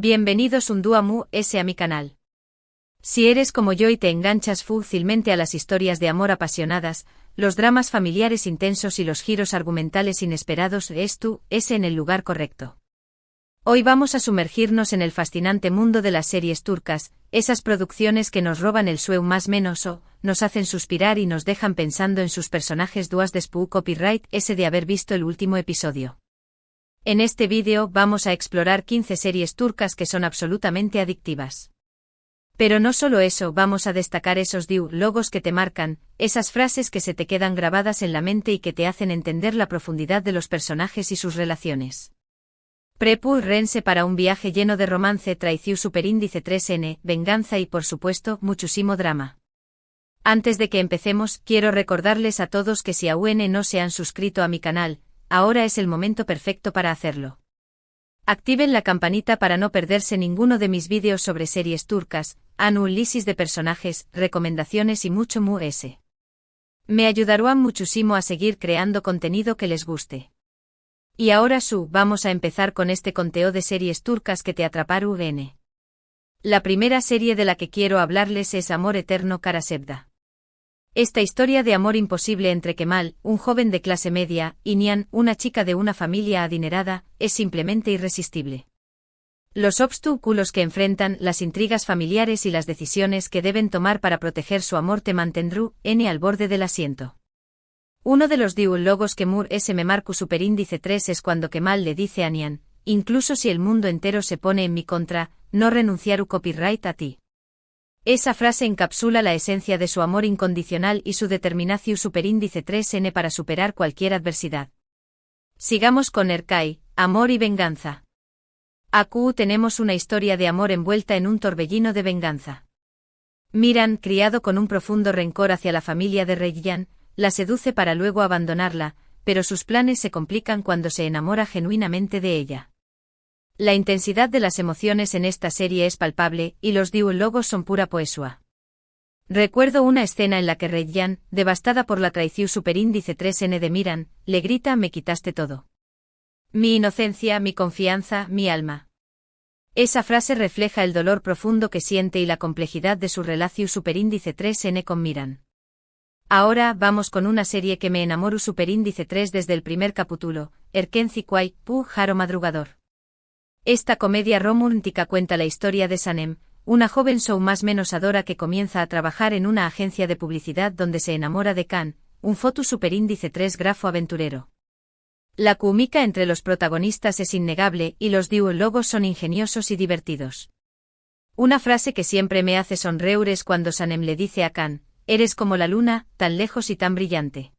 Bienvenidos un día más a mi canal. Si eres como yo y te enganchas fácilmente a las historias de amor apasionadas, los dramas familiares intensos y los giros argumentales inesperados, es en el lugar correcto. Hoy vamos a sumergirnos en el fascinante mundo de las series turcas, esas producciones que nos roban el sueño más menos o nos hacen suspirar y nos dejan pensando en sus personajes duas de Spoo copyright ese de haber visto el último episodio. En este vídeo vamos a explorar 15 series turcas que son absolutamente adictivas. Pero no solo eso, vamos a destacar esos diálogos que te marcan, esas frases que se te quedan grabadas en la mente y que te hacen entender la profundidad de los personajes y sus relaciones. Prepárense para un viaje lleno de romance, traición, superíndice 3N, venganza y por supuesto, muchísimo drama. Antes de que empecemos, quiero recordarles a todos que si aún no se han suscrito a mi canal, ahora es el momento perfecto para hacerlo. Activen la campanita para no perderse ninguno de mis vídeos sobre series turcas, análisis de personajes, recomendaciones y mucho más. Me ayudarán muchísimo a seguir creando contenido que les guste. Y ahora vamos a empezar con este conteo de series turcas que te atraparon. La primera serie de la que quiero hablarles es Amor Eterno Kara Sevda. Esta historia de amor imposible entre Kemal, un joven de clase media, y Nihan, una chica de una familia adinerada, es simplemente irresistible. Los obstáculos que enfrentan, las intrigas familiares y las decisiones que deben tomar para proteger su amor te mantendrán al borde del asiento. Uno de los diálogos que me marcó superíndice 3 es cuando Kemal le dice a Nihan, incluso si el mundo entero se pone en mi contra, no renunciaré copyright a ti. Esa frase encapsula la esencia de su amor incondicional y su determinación superíndice 3N para superar cualquier adversidad. Sigamos con Erkay, Amor y Venganza. Aquí tenemos una historia de amor envuelta en un torbellino de venganza. Miran, criado con un profundo rencor hacia la familia de Reyyan, la seduce para luego abandonarla, pero sus planes se complican cuando se enamora genuinamente de ella. La intensidad de las emociones en esta serie es palpable, y los diálogos son pura poesía. Recuerdo una escena en la que Reyyan, devastada por la traición superíndice 3N de Miran, le grita: me quitaste todo. Mi inocencia, mi confianza, mi alma. Esa frase refleja el dolor profundo que siente y la complejidad de su relación superíndice 3N con Miran. Ahora vamos con una serie que me enamoró superíndice 3 desde el primer capítulo, Erkenci Kuay, Pu Jaro Madrugador. Esta comedia romántica cuenta la historia de Sanem, una joven más menos adora que comienza a trabajar en una agencia de publicidad donde se enamora de Khan, un foto superíndice 3 grafo aventurero. La química entre los protagonistas es innegable y los diálogos son ingeniosos y divertidos. Una frase que siempre me hace sonreír es cuando Sanem le dice a Khan, eres como la luna, tan lejos y tan brillante.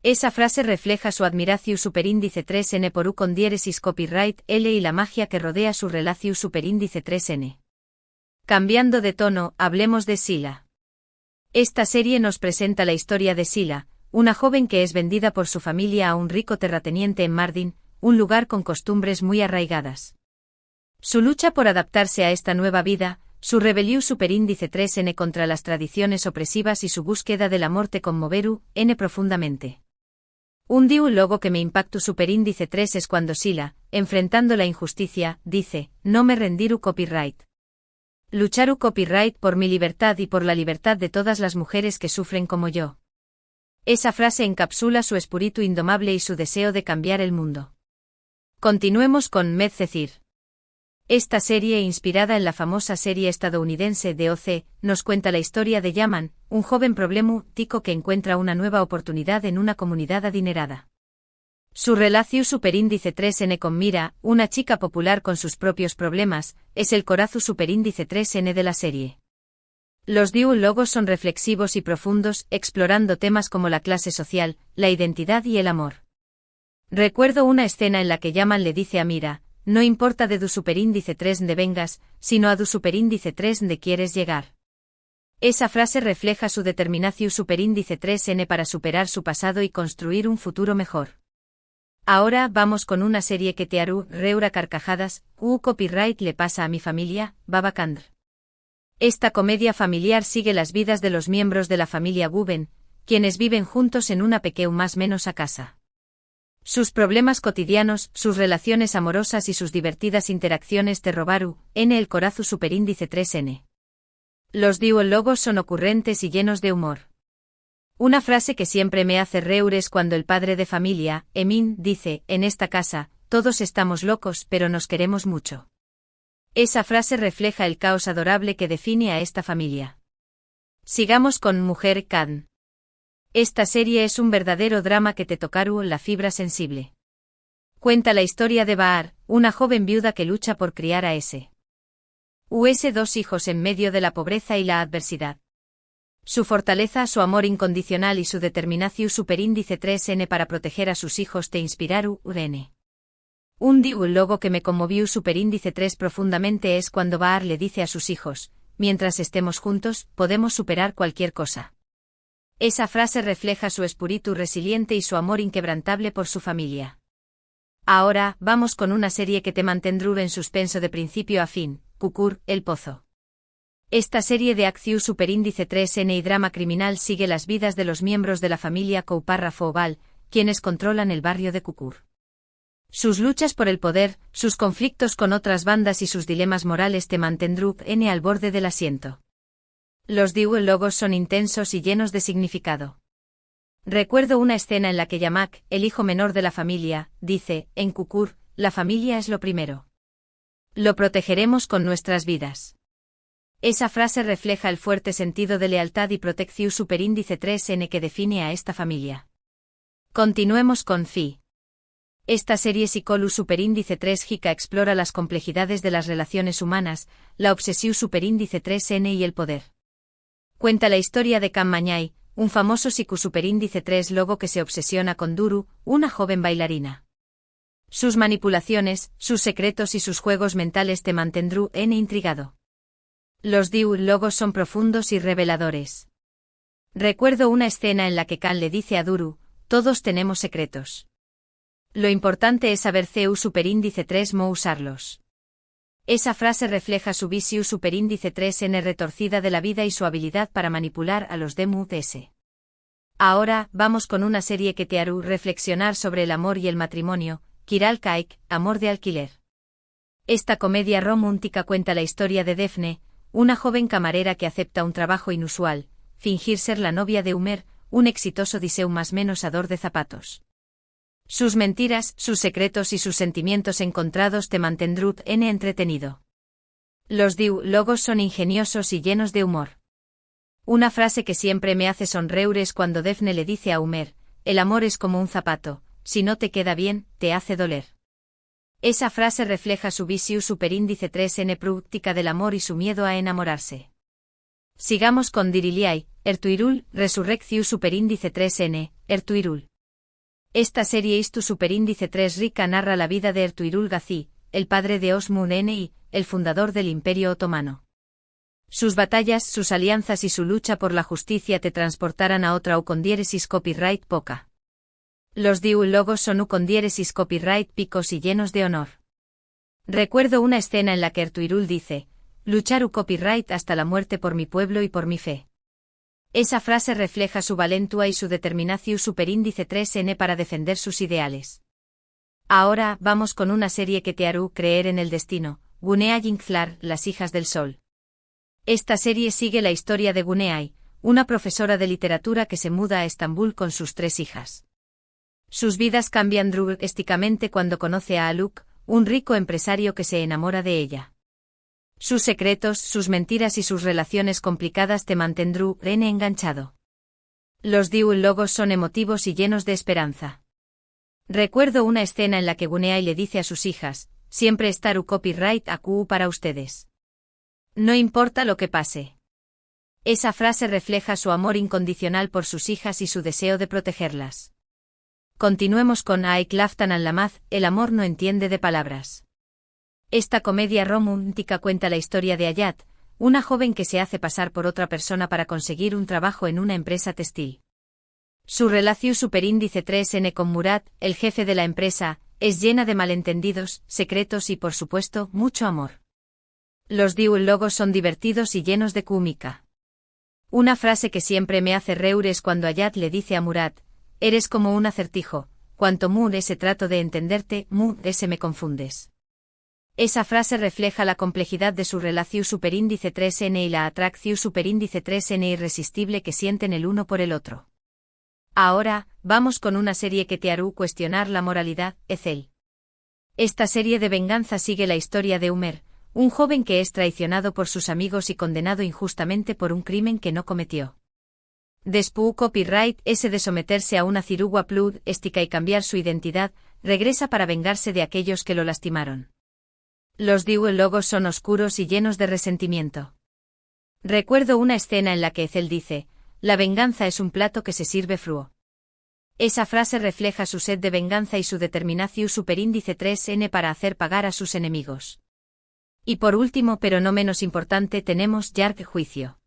Esa frase refleja su admiración superíndice 3N por U con diéresis copyright L y la magia que rodea su relación superíndice 3N. Cambiando de tono, hablemos de Sila. Esta serie nos presenta la historia de Sila, una joven que es vendida por su familia a un rico terrateniente en Mardin, un lugar con costumbres muy arraigadas. Su lucha por adaptarse a esta nueva vida, su rebelión superíndice 3N contra las tradiciones opresivas y su búsqueda del amor te conmoveru profundamente. Un diálogo que me impactó superíndice 3 es cuando Sila, enfrentando la injusticia, dice, no me rendiru copyright. Lucharu copyright por mi libertad y por la libertad de todas las mujeres que sufren como yo. Esa frase encapsula su espíritu indomable y su deseo de cambiar el mundo. Continuemos con Medcezir. Esta serie, inspirada en la famosa serie estadounidense de OC, nos cuenta la historia de Yaman, un joven problemático que encuentra una nueva oportunidad en una comunidad adinerada. Su relación superíndice 3N con Mira, una chica popular con sus propios problemas, es el corazón superíndice 3N de la serie. Los diálogos son reflexivos y profundos, explorando temas como la clase social, la identidad y el amor. Recuerdo una escena en la que Yaman le dice a Mira, no importa de tu superíndice 3 de vengas, sino a tu superíndice 3 de quieres llegar. Esa frase refleja su determinación superíndice 3N para superar su pasado y construir un futuro mejor. Ahora vamos con una serie que te hará reír a carcajadas, copyright le pasa a mi familia, Baba Kandr. Esta comedia familiar sigue las vidas de los miembros de la familia Guben, quienes viven juntos en una pequeña más menos a casa. Sus problemas cotidianos, sus relaciones amorosas y sus divertidas interacciones te robaru, n el corazu superíndice 3n. Los diálogos son ocurrentes y llenos de humor. Una frase que siempre me hace reír es cuando el padre de familia, Emin, dice, en esta casa, todos estamos locos pero nos queremos mucho. Esa frase refleja el caos adorable que define a esta familia. Sigamos con Mujer Khan. Esta serie es un verdadero drama que te tocaru la fibra sensible. Cuenta la historia de Bahar, una joven viuda que lucha por criar a dos hijos en medio de la pobreza y la adversidad. Su fortaleza, su amor incondicional y su determinación superíndice 3n para proteger a sus hijos te inspiraru, n. Un diálogo que me conmovió superíndice 3 profundamente es cuando Bahar le dice a sus hijos, mientras estemos juntos, podemos superar cualquier cosa. Esa frase refleja su espíritu resiliente y su amor inquebrantable por su familia. Ahora, vamos con una serie que te mantendrá en suspenso de principio a fin, Kukur, El Pozo. Esta serie de acción superíndice 3n y drama criminal sigue las vidas de los miembros de la familia Kouparra-Foval, quienes controlan el barrio de Kukur. Sus luchas por el poder, sus conflictos con otras bandas y sus dilemas morales te mantendrán al borde del asiento. Los diálogos son intensos y llenos de significado. Recuerdo una escena en la que Yamak, el hijo menor de la familia, dice, en Kukur, la familia es lo primero. Lo protegeremos con nuestras vidas. Esa frase refleja el fuerte sentido de lealtad y protección superíndice 3n que define a esta familia. Continuemos con Fi. Esta serie Psicolu superíndice 3 explora las complejidades de las relaciones humanas, la obsesión superíndice 3n y el poder. Cuenta la historia de Kam Mañay, un famoso psicu superíndice 3 logo que se obsesiona con Duru, una joven bailarina. Sus manipulaciones, sus secretos y sus juegos mentales te mantendrán intrigado. Los diálogos son profundos y reveladores. Recuerdo una escena en la que Khan le dice a Duru, todos tenemos secretos. Lo importante es saber CU superíndice 3 mo usarlos. Esa frase refleja su visión superíndice 3n retorcida de la vida y su habilidad para manipular a los DMUS. Ahora, vamos con una serie que te hará reflexionar sobre el amor y el matrimonio, Kiral Kaik, Amor de alquiler. Esta comedia romántica cuenta la historia de Defne, una joven camarera que acepta un trabajo inusual, fingir ser la novia de Umer, un exitoso diseu más menos ador de zapatos. Sus mentiras, sus secretos y sus sentimientos encontrados te mantendrán entretenido. Los diálogos son ingeniosos y llenos de humor. Una frase que siempre me hace sonreír es cuando Defne le dice a Umer, el amor es como un zapato, si no te queda bien, te hace doler. Esa frase refleja su visión superíndice 3n práctica del amor y su miedo a enamorarse. Sigamos con Diriliai, Ertuirul, Resurrección superíndice 3n, Ertuirul. Esta serie Istu superíndice 3 rica narra la vida de Ertuğrul Gazi, el padre de Osman N.I., el fundador del Imperio Otomano. Sus batallas, sus alianzas y su lucha por la justicia te transportarán a otra u con diéresis copyright poca. Los diálogos son u con diéresis copyright picos y llenos de honor. Recuerdo una escena en la que Ertuğrul dice, luchar u copyright hasta la muerte por mi pueblo y por mi fe. Esa frase refleja su valentía y su determinación superíndice 3n para defender sus ideales. Ahora, vamos con una serie que te hará creer en el destino, Guneay Inkflar, Las hijas del sol. Esta serie sigue la historia de Guneay, una profesora de literatura que se muda a Estambul con sus 3 hijas. Sus vidas cambian drásticamente cuando conoce a Aluk, un rico empresario que se enamora de ella. Sus secretos, sus mentiras y sus relaciones complicadas te mantendrán enganchado. Los diálogos son emotivos y llenos de esperanza. Recuerdo una escena en la que Guneay le dice a sus hijas, siempre estar u copyright AQ para ustedes. No importa lo que pase. Esa frase refleja su amor incondicional por sus hijas y su deseo de protegerlas. Continuemos con Aik Laftan al-Lamaz, el amor no entiende de palabras. Esta comedia romántica cuenta la historia de Ayat, una joven que se hace pasar por otra persona para conseguir un trabajo en una empresa textil. Su relación superíndice 3n con Murat, el jefe de la empresa, es llena de malentendidos, secretos y por supuesto, mucho amor. Los diálogos son divertidos y llenos de cómica. Una frase que siempre me hace reír es cuando Ayat le dice a Murat, eres como un acertijo, cuanto Mood ese trato de entenderte, Mood ese me confundes. Esa frase refleja la complejidad de su relación superíndice 3n y la atracción superíndice 3n irresistible que sienten el uno por el otro. Ahora, vamos con una serie que te hará cuestionar la moralidad, Ethel. Esta serie de venganza sigue la historia de Homer, un joven que es traicionado por sus amigos y condenado injustamente por un crimen que no cometió. Después copyright ese de someterse a una cirugía plástica y cambiar su identidad, regresa para vengarse de aquellos que lo lastimaron. Los diálogos son oscuros y llenos de resentimiento. Recuerdo una escena en la que Ethel dice, la venganza es un plato que se sirve frío. Esa frase refleja su sed de venganza y su determinación superíndice 3n para hacer pagar a sus enemigos. Y por último pero no menos importante tenemos Yark Juicio.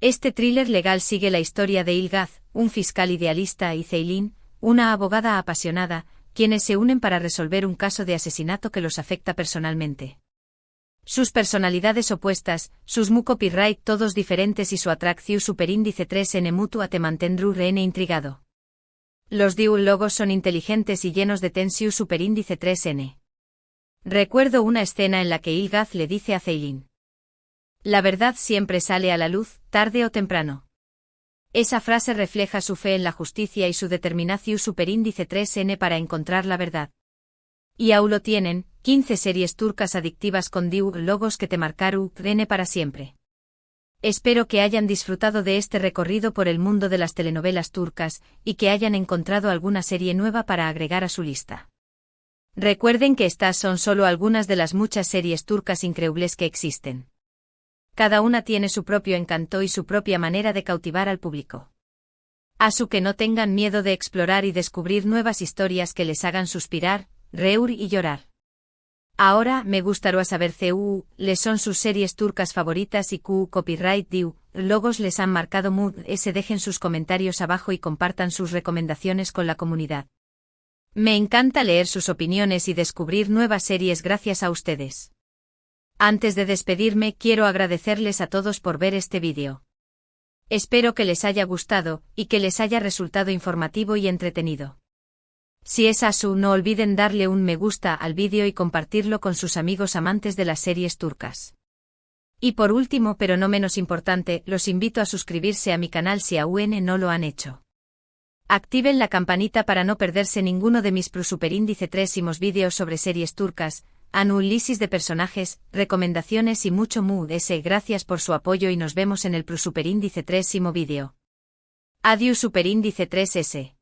Este thriller legal sigue la historia de Ilgaz, un fiscal idealista y Celine, una abogada apasionada, quienes se unen para resolver un caso de asesinato que los afecta personalmente. Sus personalidades opuestas, sus copyright todos diferentes y su atracción superíndice 3n mutua te mantendrán intrigado. Los diálogos son inteligentes y llenos de tensión superíndice 3n. Recuerdo una escena en la que Ilgaz le dice a Celine. La verdad siempre sale a la luz, tarde o temprano. Esa frase refleja su fe en la justicia y su determinación superíndice 3n para encontrar la verdad. Y aún lo tienen, 15 series turcas adictivas con diálogos que te marcaron para siempre. Espero que hayan disfrutado de este recorrido por el mundo de las telenovelas turcas, y que hayan encontrado alguna serie nueva para agregar a su lista. Recuerden que estas son solo algunas de las muchas series turcas increíbles que existen. Cada una tiene su propio encanto y su propia manera de cautivar al público. Así que no tengan miedo de explorar y descubrir nuevas historias que les hagan suspirar, reír y llorar. Ahora me gustaría saber les son sus series turcas favoritas y copyright logos les han marcado mood dejen sus comentarios abajo y compartan sus recomendaciones con la comunidad. Me encanta leer sus opiniones y descubrir nuevas series gracias a ustedes. Antes de despedirme quiero agradecerles a todos por ver este vídeo. Espero que les haya gustado y que les haya resultado informativo y entretenido. Si es así, no olviden darle un me gusta al vídeo y compartirlo con sus amigos amantes de las series turcas. Y por último pero no menos importante, los invito a suscribirse a mi canal si aún no lo han hecho. Activen la campanita para no perderse ninguno de mis superíndice 3 vídeos sobre series turcas, análisis de personajes, recomendaciones y mucho mood gracias por su apoyo y nos vemos en el superíndice 3 vídeo. Adiós superíndice 3S.